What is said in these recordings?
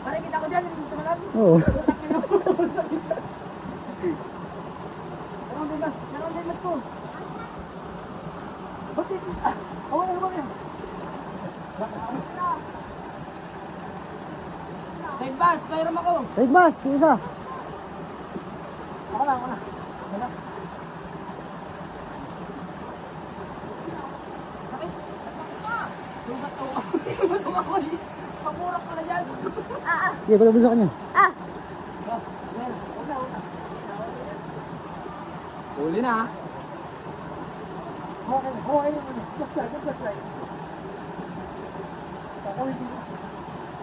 Parang kita ko dyan, tumalag. Oo. Naroon din mas ko. Bakit? Oo, ano ba yan? Side bus, mayroon ako. Side bus, yung isa. Ako na. Bakit? Sugat ako. Sugat ako. Pamurak ka na dyan. Sige, pala sa kanya. Huli na. Okay. Just like.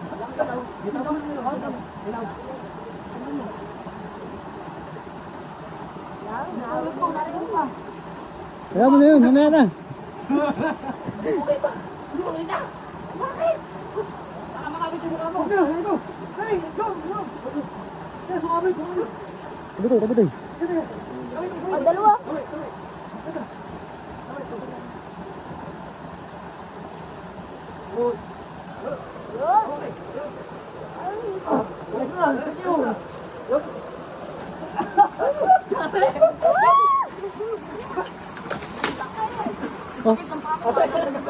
Walang galaw. Dito naman mo. Ilaw. Nalagod mo pa. Kaya mo na yun, mamaya na. Huli na. Bakit? Baka makabit yung mukha mo. Ito. Hey, go. Yes, sumabit. Tabi. Ang dalawa.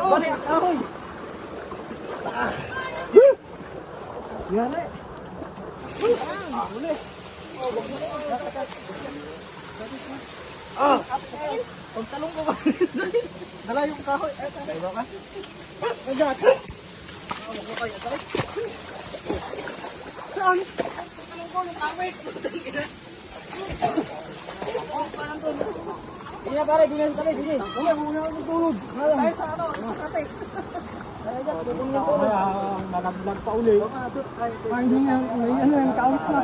Balik ahoy. Yan eh. Pagtalong ko ba? Dala yung kahoy. Diba ka? Agad. Saan? Pagtalong ko yung kahoy. Hindi na pare, di na tabi. Huwag na ako tutulog. Tayo sa ano? Kate. Nalaglag pa uli. Ay, hindi nga. Ano yung count na.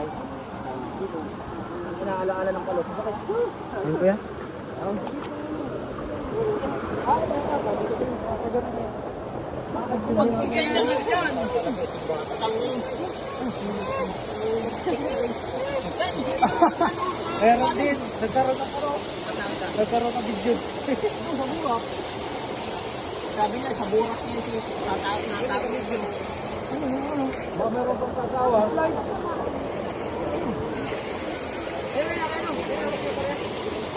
Inaalaala ng palos. Bakit? Ano kaya? Meron din. Nagkaroon ng video. Sabi niya, sa burak niya si natawag video. Ba meron pang kasawa?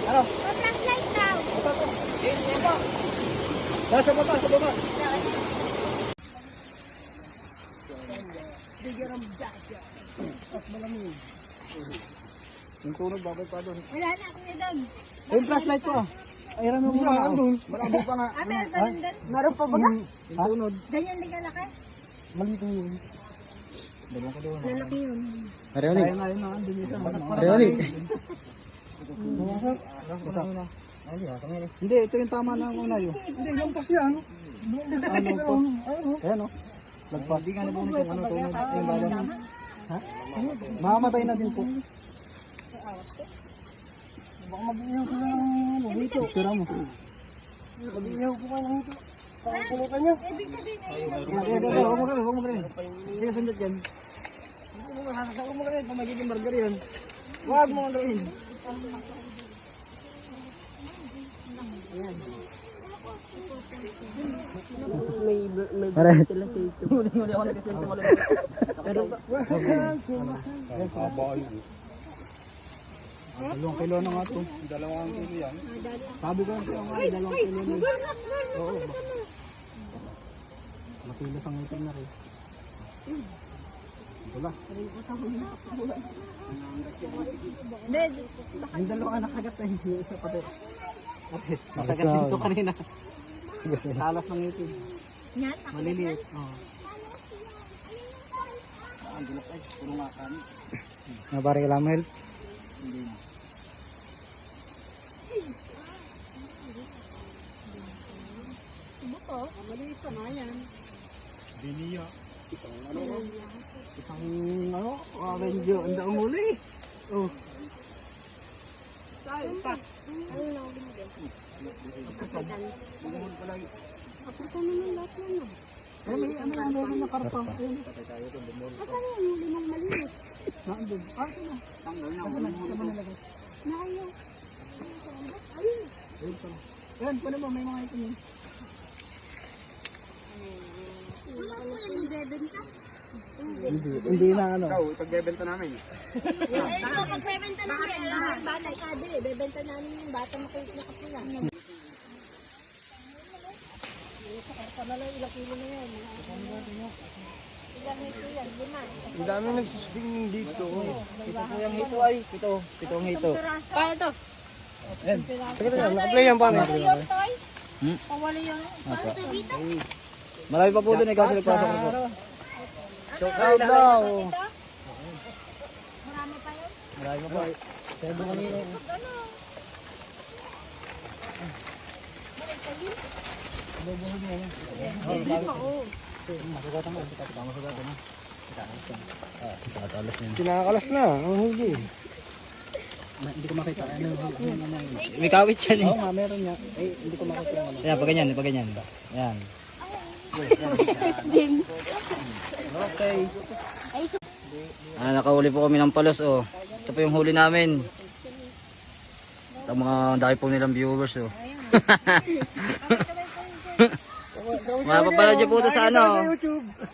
Ano? Flashlight daw. Sa baba. Yung tunog, babay pa doon. Wala na ako doon. Yung flashlight ko. Ayran mo muna. Marami pa nga. Meron ba doon? Naroon pa ba? Yung tunod. Ganyan din kalaki? Malito yun. Dalawang ko doon. Lalaki yun. Arioli. Kaya nga yun ang andun isa. Arioli. Hindi, ito yung tama na ang una yun. Hindi, lampas yan. Ano pa? Ayan o. Lagpas. Hindi nga nabunit yung ano, tunod. Yung balang. Ha? Mamamatay na din po. Baka mag-iyaw ka ng hito. Tira mo. Mag-iyaw ko ka ng hito. Pakakulutan niya. Ibig sabihin na Huwag mo ganun. Sige, sundot yan. Huwag mo ganun. Magiging margarine yan. Huwag mo ganun. Pare. Muli ako nag-send ko ulit. Pero Dalawang kilo na nga ito. 2 kilo yan. sabi ko nga ay 2 kilo na. Oo. Matilas ang itim na rin. Wala. Yung dalawa ka nakagat na hindi isa pati. Nakagat dito kanina. Sige. Talas ng itim. yan. Maliliit. Oo. Ang dulas ay puro nga kami. Pare, kailangan mo help. Hindi na. Buko. Maliit pa na yan. Biniya. Isang ano, orange ang daong huli. Oh. Ano na ako binigyan? Afrika naman lahat yan. Eh, may ano ang meron na karpa. Ayun. Asan yung huli mong maliit? Nandun. Ah, ito na. Tanggal na. Ito na. Ito na nalagay. Nakayo. Ayun. Ayun pala. Ayan, pwede mo. May mga itim yun. Wala po Hindi bebenta. Hindi na ano. Ikaw, pagbebenta namin. Ito, pag bebenta namin, bata ka din eh. Bebenta namin yung bata nakapula. Ilang kilo na yan. Ilang hito yan, 5. Ang dami nagsusting dito. Ito po yung hito ay. Pitong hito. Paano to? Ayan. Sige na, nakaplay yan pa. Pawala yan. Apa. Ito dito? Marami pa po doon ikaw sa nagpasok ko po. Shout out daw. Marami pa yun? Marami pa po. Kaya doon kanina. Bubuhin mo yan. Masugatan mo. Masugatan mo. Nakatalas na yun. Kinakalas na, ang huli. Hindi ko makita. May kawit yan eh. Oo nga, meron niya. Eh, hindi ko makita yung ano. Ayan, pag ganyan. Ayan. Okay. Nakahuli po kami ng palos oh. Ito po yung huli namin. Ito mga dahil po nilang viewers oh. Mapapanood niyo po ito sa ano,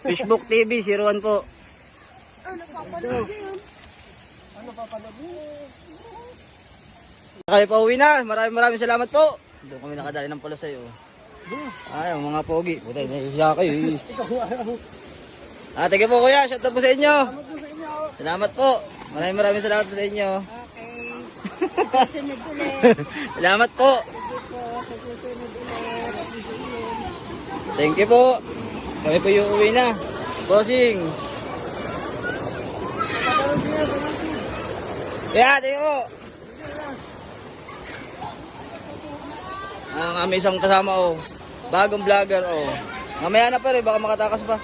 Facebook TV 01 po. Kayo pa uwi na. Maraming salamat po. Doon kami nakadali ng palos sa'yo. Ay, mga pogi. Buta, nahihiya kayo eh. Thank you po kuya. Shout out po sa inyo. Salamat po. Maraming salamat po sa inyo. Okay. Susunod ulit. Salamat po. Thank you po. Kami po yung uwi na. Bossing. Yeah, thank you po. Ang aming isang kasama oh. Bagong vlogger oh. Mamaya na pa rin, baka makatakas pa.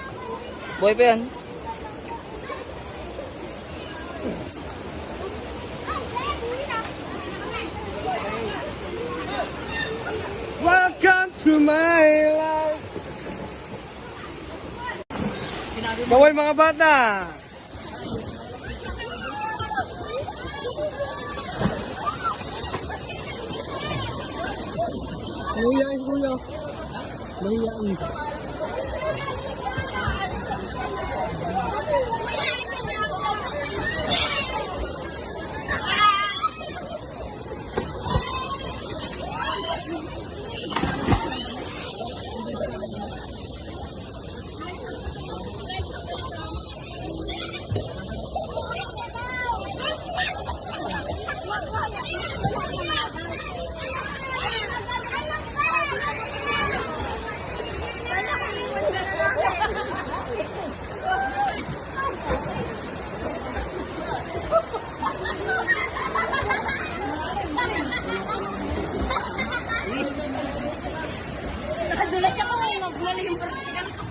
Boy pa yan. Welcome to my life. Bawal mga bata. Mahihain kuya. Mahihain. Nakadulas ako ngayon. Magmali yung partikan ko.